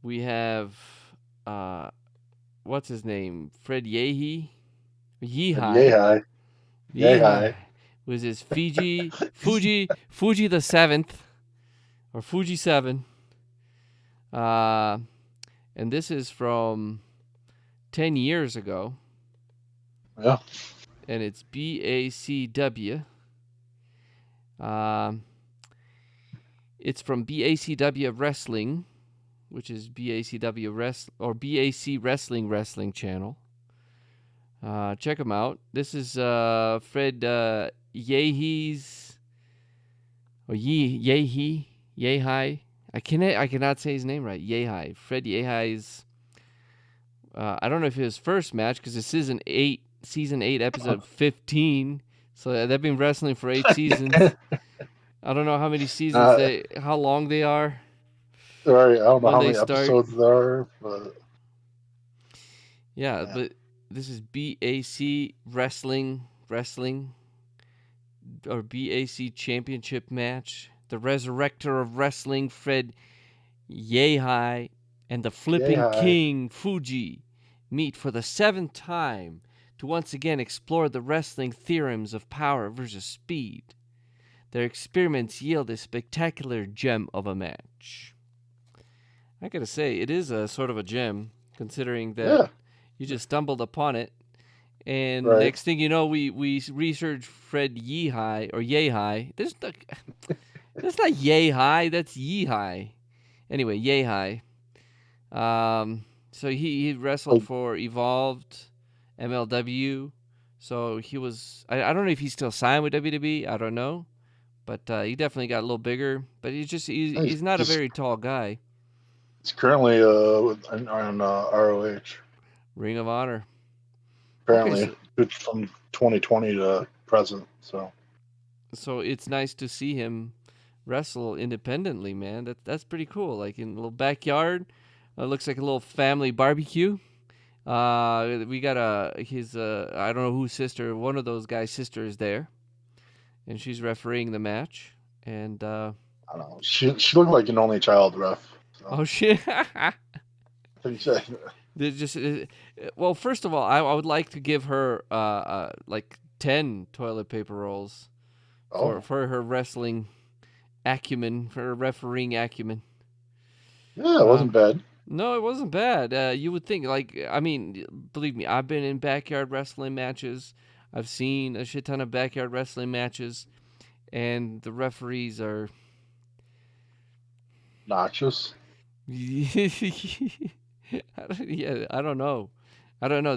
We have what's his name? Fred Yehi, Yehi, Yehi. Yehi. Yehi. Was his Fuji the seventh or Fuji 7? Uh, and this is from 10 years ago, Yeah. and it's BACW. Um, it's from BACW Wrestling, which is BACW Wrestling channel. Check them out. This is Fred Yehi's or Yehi. I cannot say his name right. Yehi. Fred Yehi's. I don't know if his first match because it's season 8, episode 15. So they've been wrestling for 8 seasons. I don't know how many seasons uh, how long they are right. I don't know when how they many start. episodes there are, but Yeah, man. but this is BAC Wrestling or BAC Championship match. The Resurrector of Wrestling, Fred Yehi, and the Flipping Yehi. King, Fuji, meet for the 7th time to once again explore the wrestling theorems of power versus speed. Their experiments yield a spectacular gem of a match. I gotta say, it is a sort of a gem, considering that Yeah. you just stumbled upon it. And Right. next thing you know, we researched Fred Yehi or Yehi. That's not Yehi. That's Yehi. Anyway, Yehi. So he wrestled Like, for Evolved, MLW. So he was. I don't know if he's still signed with WWE. I don't know, but he definitely got a little bigger. But he's he's not a just very tall guy. he's currently on ROH. Ring of Honor. Okay, Apparently, it's from 2020 to present. so it's nice to see him wrestle independently, man. That's pretty cool. Like in a little backyard, looks like a little family barbecue. We got his I don't know whose sister, one of those guys' sister is there, and she's refereeing the match. And I don't know. She looked like an only child ref. So oh shit, I think she, they just well, first of all, I would like to give her like 10 toilet paper rolls for oh her wrestling acumen, for her refereeing acumen. yeah, it wasn't Um, bad. no, it wasn't bad. You would think, like, I mean, believe me, I've been in backyard wrestling matches. I've seen a shit ton of backyard wrestling matches, and the referees are. Noxious. Yeah, I don't know. I don't know.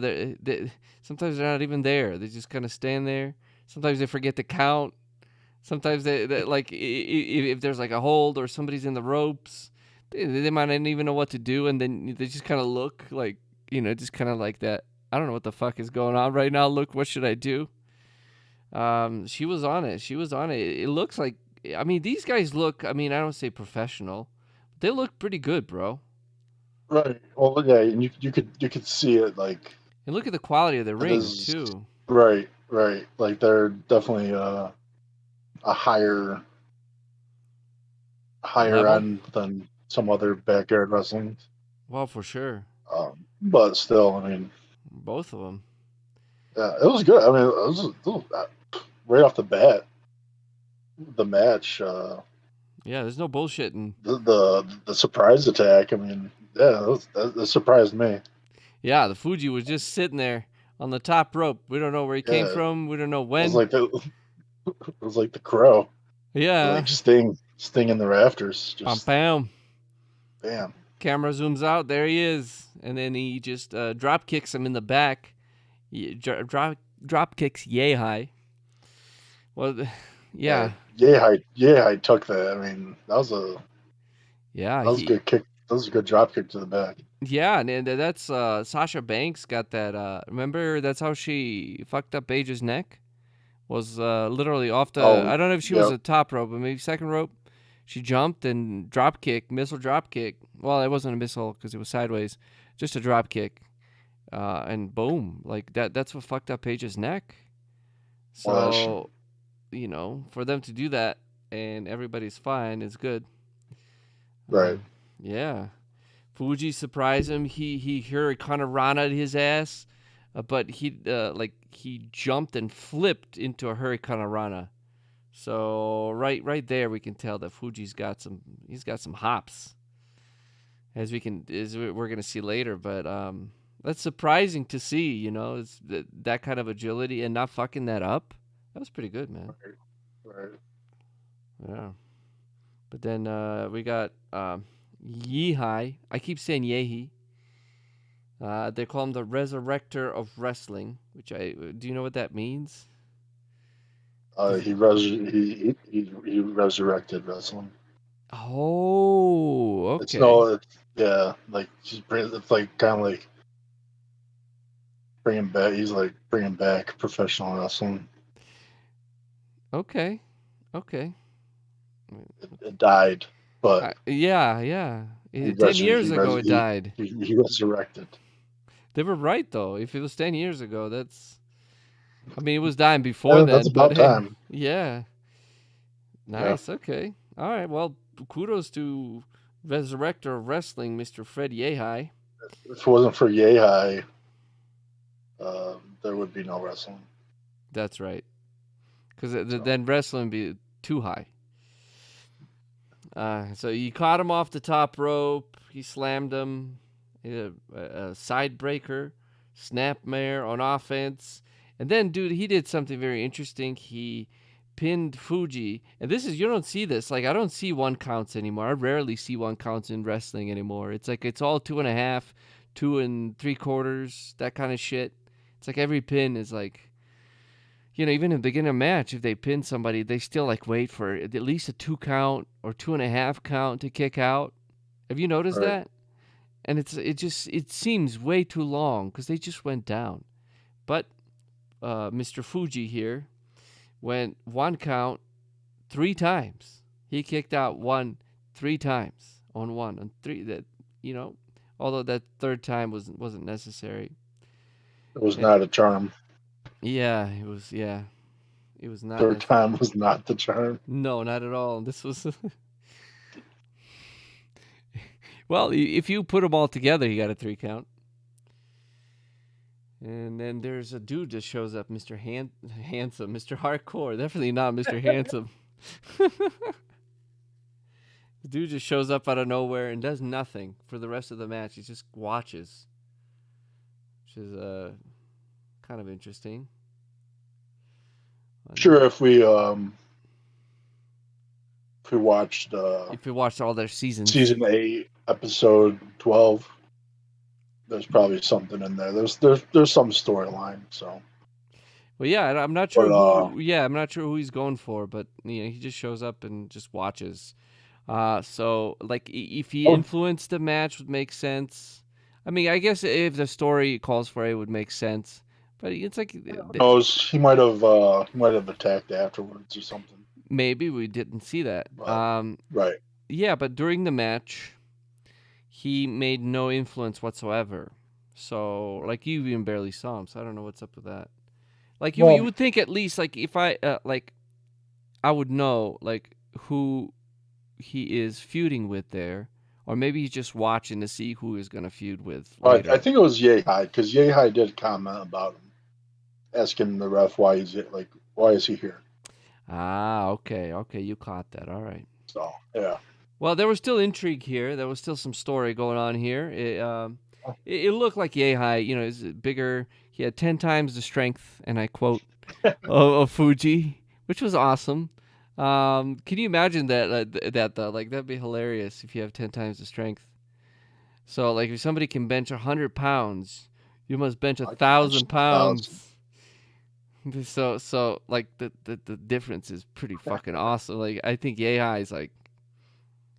Sometimes they're not even there. They just kind of stand there. Sometimes they forget to count. Sometimes they like if there's like a hold or somebody's in the ropes, they might not even know what to do, and then they just kind of look like just kind of like that. I don't know what the fuck is going on right now. Look, what should I do? She was on it. She was on it. It looks like. I mean, these guys look. I mean, I don't say professional. They look pretty good, bro. Right. Well, yeah, and you could see it like And look at the quality of the it ring is too. right, right. Like they're definitely a higher Level. end than some other backyard wrestling. Well, for sure. But still, I mean, Both of them. yeah, it was good. I mean, right off the bat, the match, Yeah, there's no bullshitting. the surprise attack. I mean, yeah, that surprised me. Yeah, the Fuji was just sitting there on the top rope. We don't know where he came Yeah, it from. We don't know was when. like it was like the crow, Yeah. like sting in the rafters. Bam, Just bam. bam. Camera zooms out. There he is. And then he just drop kicks him in the back. Drop kicks yay high. Well, Yeah, yeah. I took that. I mean, Yeah. that was a good kick. That was a good drop kick to the back. Yeah, and that's Sasha Banks got that. Remember, that's how she fucked up Paige's neck. Was literally off the. Oh, I don't know if she was yep. a top rope, but maybe second rope. She jumped and drop kick, missile drop kick. Well, it wasn't a missile because it was sideways, just a drop kick, and boom, like that. That's what fucked up Paige's neck. Well, that should, So for them to do that and everybody's fine is good. right. Yeah. Fuji surprised him. He hurricanrana his ass, but he jumped and flipped into a hurricanrana. So right there we can tell that Fuji's got some hops, as we're gonna see later. But that's surprising to see. It's that kind of agility and not fucking that up. That was pretty good, man. Right. Yeah. But then we got Yehi. I keep saying Yehi. They call him the Resurrector of Wrestling, do you know what that means? He resurrected wrestling. Oh, It's okay. like it's like kind of like bringing back. He's like bringing back professional wrestling. Okay. It died, but Yeah. he 10 resur- years he, ago res- it died. he resurrected. They were right, though. If it was 10 years ago, it was dying before Yeah, that's then, but about hey, time. yeah. Yeah. Nice. Okay. All right. Well, kudos to Resurrector of Wrestling, Mr. Fred Yehi. If it wasn't for Yehi, there would be no wrestling. That's right. Because then wrestling would be too high. So he caught him off the top rope. He slammed him. He did a side breaker, snapmare on offense. And then, dude, he did something very interesting. He pinned Fuji. And you don't see this. Like, I don't see 1 counts anymore. I rarely see 1 counts in wrestling anymore. It's like it's all 2.5, 2 3/4, that kind of shit. It's like every pin is like, even in the beginning of a match, if they pin somebody, they still like wait for at least a 2 count or 2.5 count to kick out. Have you noticed Right. that? And it seems way too long because they just went down. But Mr. Fuji here went 1 count 3 times. He kicked out 3 times on 1 on 3. Although that 3rd time wasn't necessary. It was not a charm. Yeah, it was. Yeah. It was not. 3rd time was not the charm. No, not at all. This was. Well, if you put them all together, you got a 3 count. And then there's a dude that shows up, Mr. Handsome, Mr. Hardcore. Definitely not Mr. Handsome. The dude just shows up out of nowhere and does nothing for the rest of the match. He just watches, which is kind of interesting. Sure, if we watched all their seasons, season 8, episode 12, there's probably something in there. There's some storyline. So, well, yeah, I'm not sure who. Yeah, I'm not sure who he's going for, but he just shows up and just watches. So like if he influenced the match, would make sense. I mean, I guess if the story calls for it, would make sense. But it's like who knows? He might have attacked afterwards or something. Maybe we didn't see that. Right. Yeah, but during the match, he made no influence whatsoever. So, like, you even barely saw him. So I don't know what's up with that. Like, you would think at least, like, if I I would know like who he is feuding with there, or maybe he's just watching to see who he's gonna feud with later. I think it was Yehi, because Yehi did comment about him, asking the ref why is he here. Ah, okay, you caught that. All right. So yeah. Well, there was still intrigue here. There was still some story going on here. It looked like Yehi, is bigger. He had 10 times the strength, and I quote, of Fuji, which was awesome. Can you imagine that though? Like, that'd be hilarious if you have 10 times the strength. So, like, if somebody can bench 100 pounds, you must bench 1,000 pounds. So like the difference is pretty fucking awesome. Like, I think Yehi is like,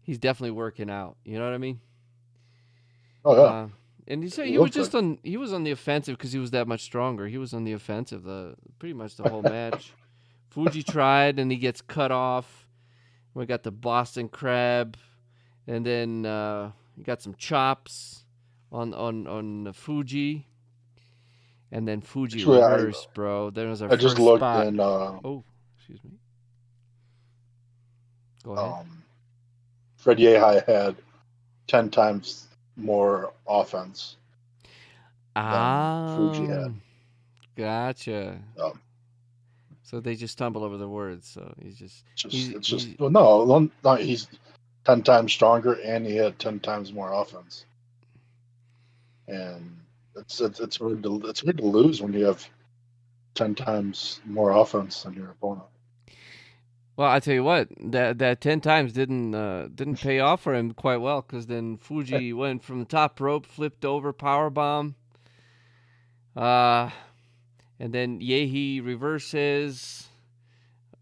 he's definitely working out. You know what I mean? Oh yeah. And he was on the offensive because he was that much stronger. He was on the offensive pretty much the whole match. Fuji tried and he gets cut off. We got the Boston Crab, and then you got some chops on Fuji, and then Fuji reversed, bro. There was our first just looked spot. And oh, excuse me. Go ahead. Fred Yehi had 10 times more offense than Fuji Ah, had. gotcha. Um, So they just stumble over the words. So it's just he's well, no, he's 10 times stronger, and he had 10 times more offense. And it's hard to lose when you have 10 times more offense than your opponent. well. I tell you what, that 10 times didn't pay off for him quite well because then Fuji went from the top rope, flipped over, power bomb. Uh, and then Yehi reverses.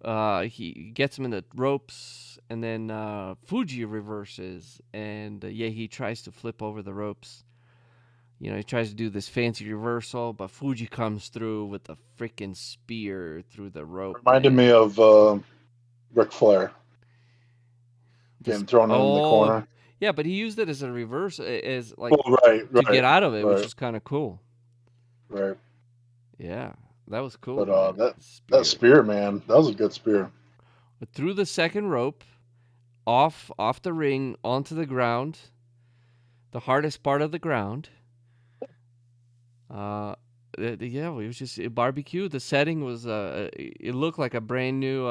He gets him in the ropes, and then Fuji reverses, and Yehi tries to flip over the ropes. You know, he tries to do this fancy reversal, but Fuji comes through with a freaking spear through the rope, Reminded me man. of Ric Flair This getting thrown in the oh corner. yeah, but he used it as a reverse, as like Oh, right, to get right, out of it, which right, is kind of cool. right. Yeah, that was cool, But man. that Spear. spear, man, that was a good spear. But through the second rope, off the ring, onto the ground, the hardest part of the ground. Uh, yeah, it was just a barbecue. The setting was it looked like a brand new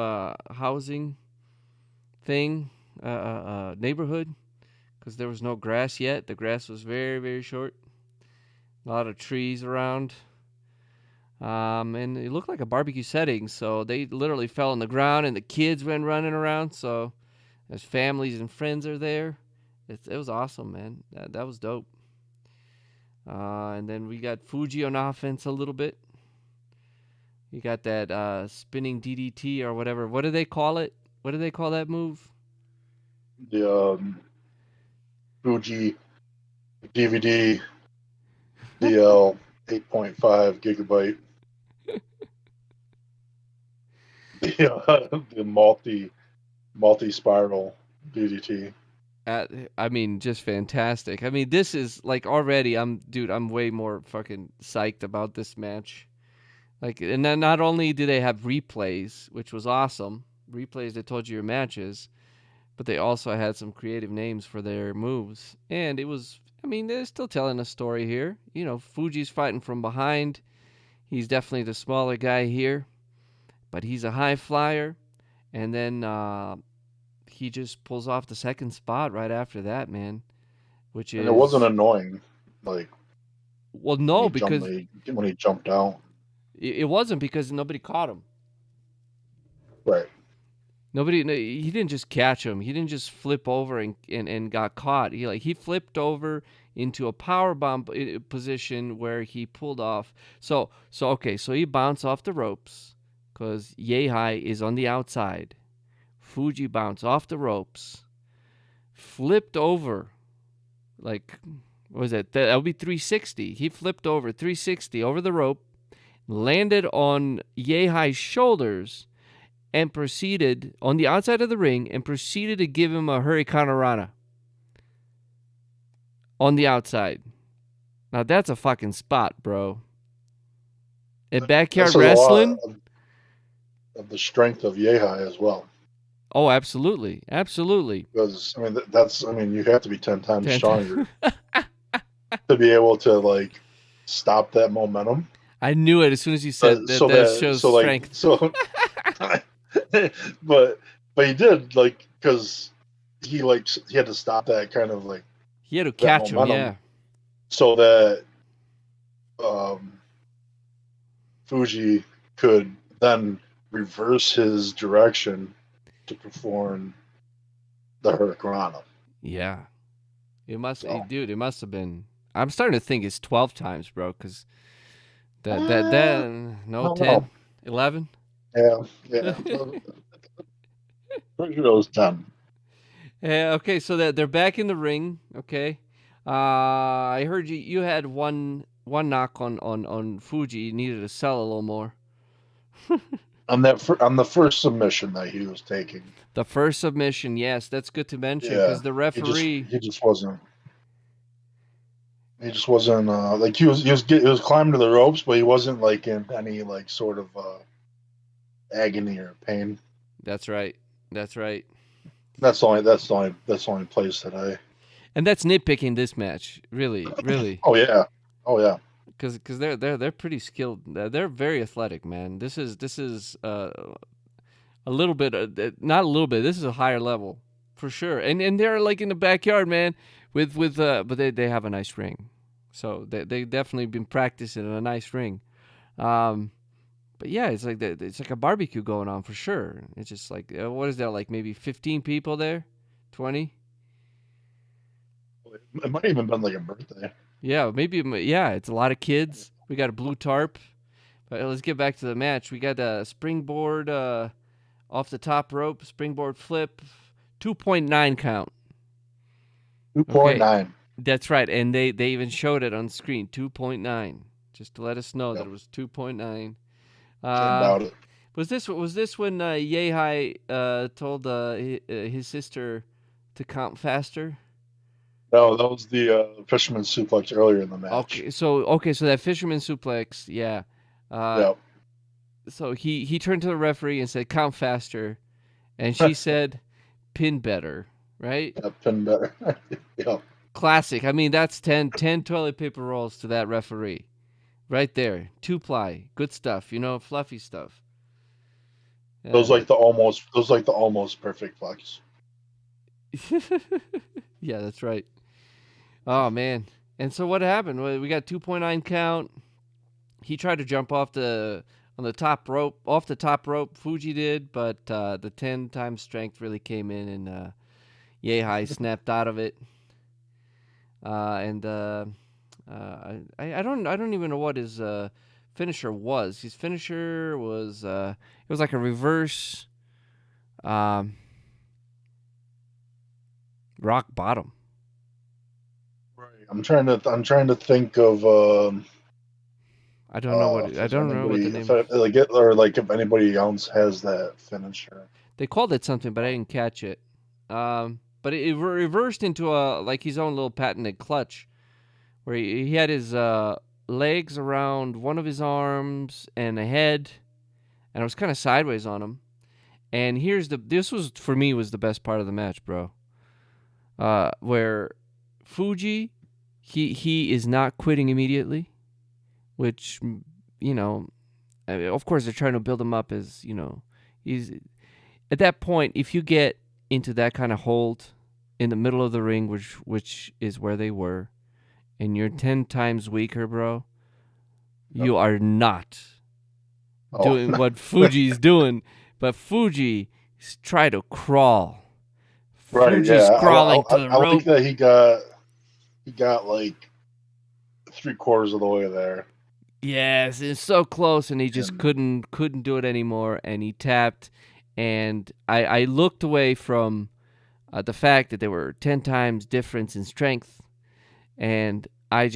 housing thing, neighborhood, because there was no grass yet. The grass was very very short. A lot of trees around. And it looked like a barbecue setting, so they literally fell on the ground, and the kids went running around. So, as families and friends are there, it was awesome, man. That was dope. And then we got Fuji on offense a little bit. You got that spinning DDT or whatever. What do they call it? What do they call that move? The Fuji DVD DL 8.5 gigabyte. The multi spiral DDT. I mean, just fantastic. I mean, this is like already. I'm way more fucking psyched about this match. Like, and then not only do they have replays, which was awesome, replays that told you your matches, but they also had some creative names for their moves. And it was, I mean, they're still telling a story here. You know, Fuji's fighting from behind. He's definitely the smaller guy here, but he's a high flyer. And then he just pulls off the second spot right after that, man, which And it wasn't is, annoying, like well, when no, he jumped because when he jumped out. it wasn't because nobody caught him. Right. Nobody, no, he didn't just catch him. He didn't just flip over and got caught. He flipped over into a power bomb position where he pulled off. So okay, so he bounced off the ropes because Yehi is on the outside. Fuji bounced off the ropes, flipped over, like what was it? That would be 360. He flipped over 360 over the rope, landed on Yehi's shoulders and proceeded on the outside of the ring and proceeded to give him a Hurricane Rana on the outside. Now that's a fucking spot, bro. At That backyard says a lot wrestling, of the strength of Yehi as well. oh, absolutely, absolutely. Because I mean, that's I mean, you have to be 10 times 10 stronger to be able to like stop that momentum. I knew it as soon as you said that. So That that shows so like strength. so, but he did like because he had to stop that kind of like He had to that catch him, momentum yeah. so that um, Fuji could then reverse his direction to perform the Hurricanrana. Yeah. It must, So, dude, it must have been. I'm starting to think it's 12 times, bro, because I no, don't know. 10, 11. Yeah, yeah. Pretty sure it was 10. Yeah, okay, so that they're back in the ring. Okay, I heard you had one knock on Fuji. You needed to sell a little more. On the first submission that he was taking. The first submission, yes, that's good to mention Yeah, because the referee. he just wasn't like he was climbing to the ropes, but he wasn't like in any like sort of agony or pain. That's right. That's right. That's the only place that I And that's nitpicking this match, really, really, Oh yeah, oh yeah. because they're pretty skilled. They're very athletic, man. This is a little bit, not a little bit. This is a higher level for sure. And they're like in the backyard, man. But they have a nice ring, so they definitely been practicing in a nice ring. Um, but yeah, it's like a barbecue going on for sure. It's just like what is that, like maybe 15 people there, 20. It might even been like a birthday. Yeah, maybe. Yeah, it's a lot of kids. We got a blue tarp. But let's get back to the match. We got a springboard off the top rope, springboard flip, 2.9 count. 2.9. That's right, and they even showed it on screen, 2.9, just to let us know that Yep. it was 2.9. Can't doubt it. Was this when Yehi told his sister to count faster? No, that was the fisherman suplex earlier in the match. So that fisherman suplex, yeah. Uh, Yep. so he turned to the referee and said, "Count faster," and she said, "Pin better," right? Yep, been better. Yep. Classic. I mean, that's 10 toilet paper rolls to that referee. Right there. 2-ply. Good stuff, fluffy stuff. Those like the almost perfect flex. Yeah, that's right. Oh, man. And so what happened? Well, we got 2.9 count. He tried to jump off the top rope. Fuji did, but the 10 times strength really came in, and Yehi snapped out of it. I don't even know what his finisher was. His finisher was it was like a reverse rock bottom. Right. I'm trying to think of I don't know what I don't remember what the name. If anybody else has that finisher. They called it something, but I didn't catch it. But it reversed into his own little patented clutch, where he had his legs around one of his arms and a head, and it was kind of sideways on him. And this was for me was the best part of the match, bro. Where Fuji, he is not quitting immediately, which of course they're trying to build him up as he's at that point. If you get into that kind of hold in the middle of the ring, which is where they were, and you're 10 times weaker, bro, you are not doing what Fuji's doing. But Fuji tried to crawl. Right, Fuji's crawling to the I rope. like that he got like 3/4 of the way there. Yes, it's so close, and he just couldn't do it anymore, and he tapped. And I looked away from the fact that there were 10 times difference in strength, and I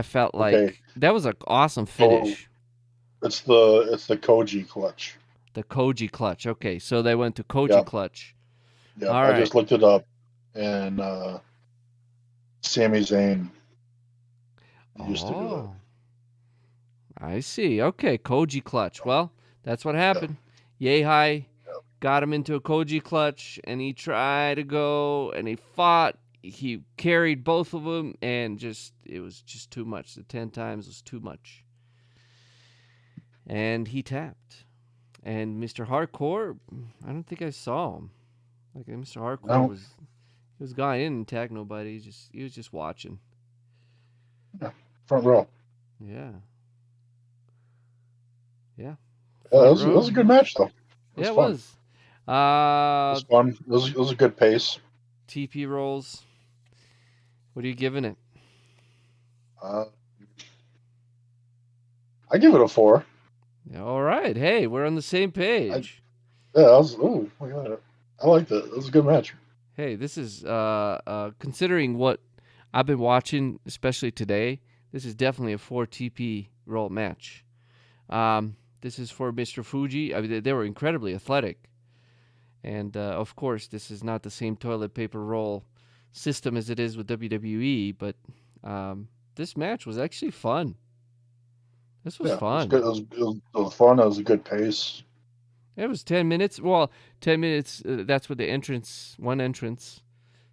felt like that was an awesome finish. It's the Koji clutch. The Koji clutch. Okay, so they went to Koji clutch. Yeah, I just looked it up, and Sami Zayn used to do it. I see. Okay, Koji clutch. Well, that's what happened. Yehi got him into a Koji clutch, and he tried to go, and he fought. He carried both of them, and it was just too much. The 10 times was too much. And he tapped. And Mr. Hardcore, I don't think I saw him. Like Mr. Hardcore was gone. He didn't tag nobody. He was just watching. Yeah, front row. Yeah. Yeah, that was a good match though. It was. It was fun. It was a good pace. TP rolls. What are you giving it? I give it a 4. All right. Hey, we're on the same page. I liked it. It was a good match. Hey, this is considering what I've been watching, especially today, this is definitely a 4 TP roll match. This is for Mr. Fuji. I mean, they were incredibly athletic. And, of course, this is not the same toilet paper roll system as it is with WWE, but this match was actually fun. This was fun. It was fun. It was a good pace. It was 10 minutes. Well, 10 minutes, that's with one entrance.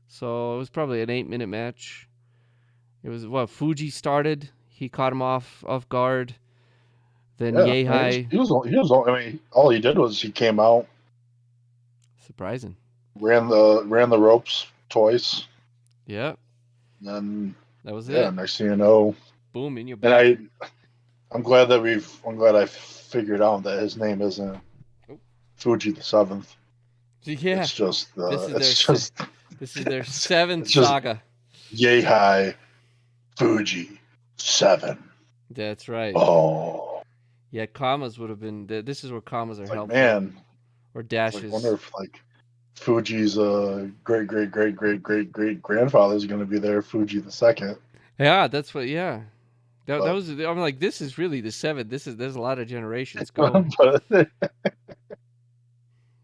So it was probably an 8-minute match. It was what Fuji started. He caught him off guard. Then Yeah, I mean, Yehi, I mean, all he did was he came out, surprising. ran the ropes twice, Yeah, and then that was yeah, it. next thing you know, Boom, in your and back. I'm glad I figured out that his name isn't Oh. Fuji the Seventh. Yeah, It's just this is their it's just this is their it's, seventh it's just saga. Yehi Fuji 7. That's right. Oh, Yeah, commas would have been. This is where commas are it's like, helpful, man, or it's like, wonder dashes. if like Fuji's great grandfather is going to be there, Fuji the Second. Yeah, that's what. Yeah, that But was. I'm like, this is really the seventh. There's a lot of generations going. but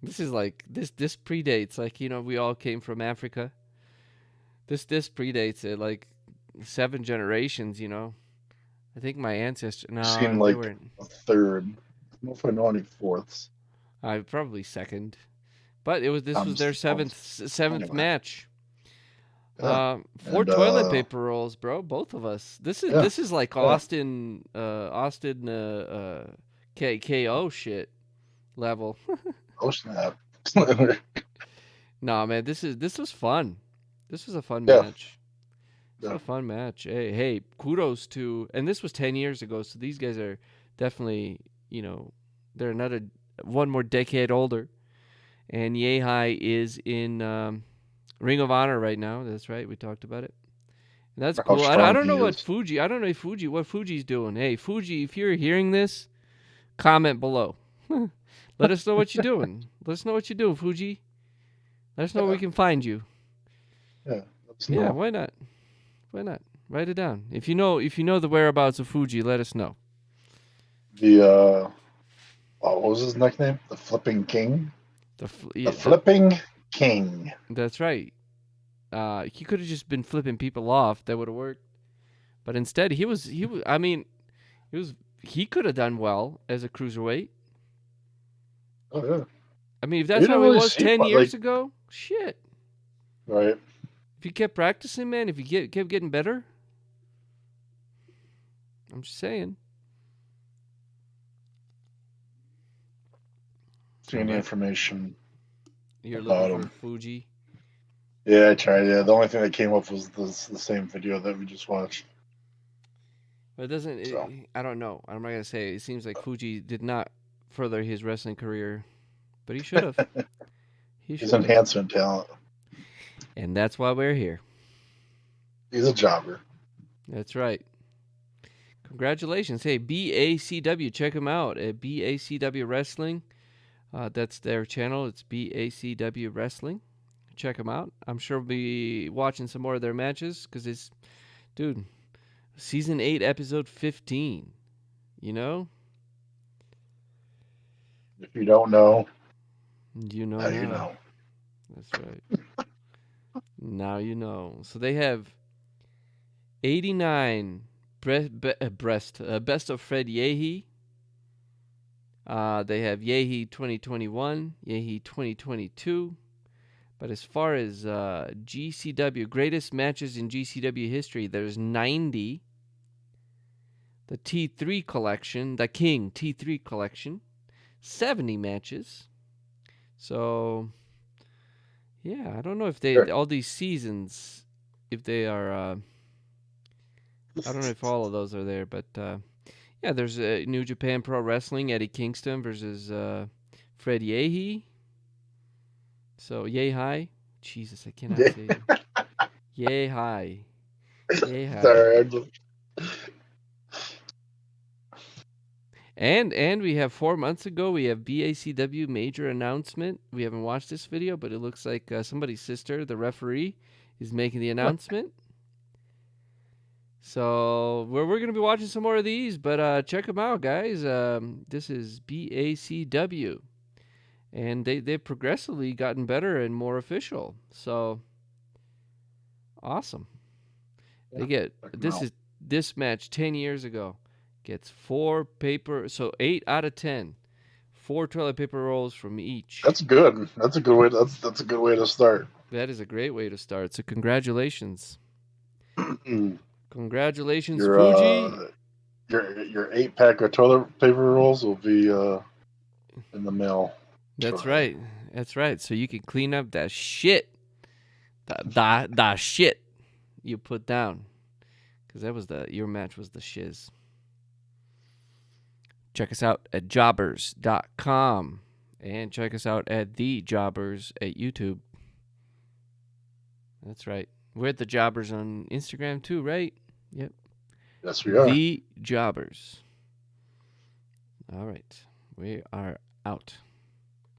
This is like this predates, like, we all came from Africa. This predates it, like 7 generations. I think my ancestor. I've seen No, they like weren't. a third. I don't know if I know any fourths. I probably second, but this was Times their seventh anyway. match. Yeah, 4 and toilet paper rolls, bro. Both of us. This is yeah, this is like yeah. Austin KO shit level. Oh snap! Nah, man, this was fun. This was a fun Yeah, match. It's yeah. a fun match. Hey, kudos to, and this was 10 years ago, so these guys are definitely, they're another one more decade older. And Yehi is in Ring of Honor right now. That's right, we talked about it. And that's How cool. I strong don't know he what is. Fuji. I don't know what Fuji's doing. Hey, Fuji, if you're hearing this, comment below. Let us know what you're doing. Let us know what you're doing, Fuji. Let us know where Yeah, we can find you. yeah. Let's Yeah, know. why not? Why not? Write it down. If you know the whereabouts of Fuji, let us know. The what was his nickname? The Flipping King. The Yeah, Flipping King. that's right. He could have just been flipping people off. That would have worked. But instead, he was. I mean, he could have done well as a cruiserweight. Oh yeah. I mean, if You that's didn't how he really was see 10 like years ago, shit. right. If he kept practicing, man, if he kept getting better, I'm just saying. See All any right, information you're looking about for him? Fuji. Yeah, I tried. Yeah, the only thing that came up was the same video that we just watched. But it doesn't. So I don't know. I'm not gonna say. It seems like Fuji did not further his wrestling career, but he should have. He he's should have. enhancement talent. And that's why we're here. He's a jobber. That's right. Congratulations. Hey, BACW, check them out at BACW Wrestling. That's their channel. It's BACW Wrestling. Check them out. I'm sure we'll be watching some more of their matches because it's, dude, season 8, episode 15. You know? If you don't know, You know now you now. know. That's right. Now you know. So they have 89 best of Fred Yehi. They have Yehi 2021, Yehi 2022. But as far as GCW, greatest matches in GCW history, there's 90. The T3 collection, the King T3 collection, 70 matches. So, yeah, I don't know if Sure. all these seasons, if they are, I don't know if all of those are there, but yeah, there's New Japan Pro Wrestling, Eddie Kingston versus Fred Yehi. So, Yehi. Jesus, I cannot say it. Yehi. Yehi. Sorry, And we have 4 months ago, we have BACW major announcement. We haven't watched this video, but it looks like somebody's sister, the referee, is making the announcement. So we're going to be watching some more of these, but check them out, guys. This is BACW, and they've progressively gotten better and more official. So awesome. They get this match 10 years ago gets 4 paper, so 8 out of 10. 4 toilet paper rolls from each. That's good. That's a good way. That's a good way to start. That is a great way to start. So congratulations. Congratulations, your Fuji. your 8-pack of toilet paper rolls will be in the mail. That's shortly. right. That's right. So you can clean up that shit. The shit you put down. Because that was your match was the shiz. Check us out at Jawbers.com. And check us out at The Jawbers at YouTube. That's right. We're at The Jawbers on Instagram too, right? Yep. Yes, we are. The Jawbers. All right. We are out.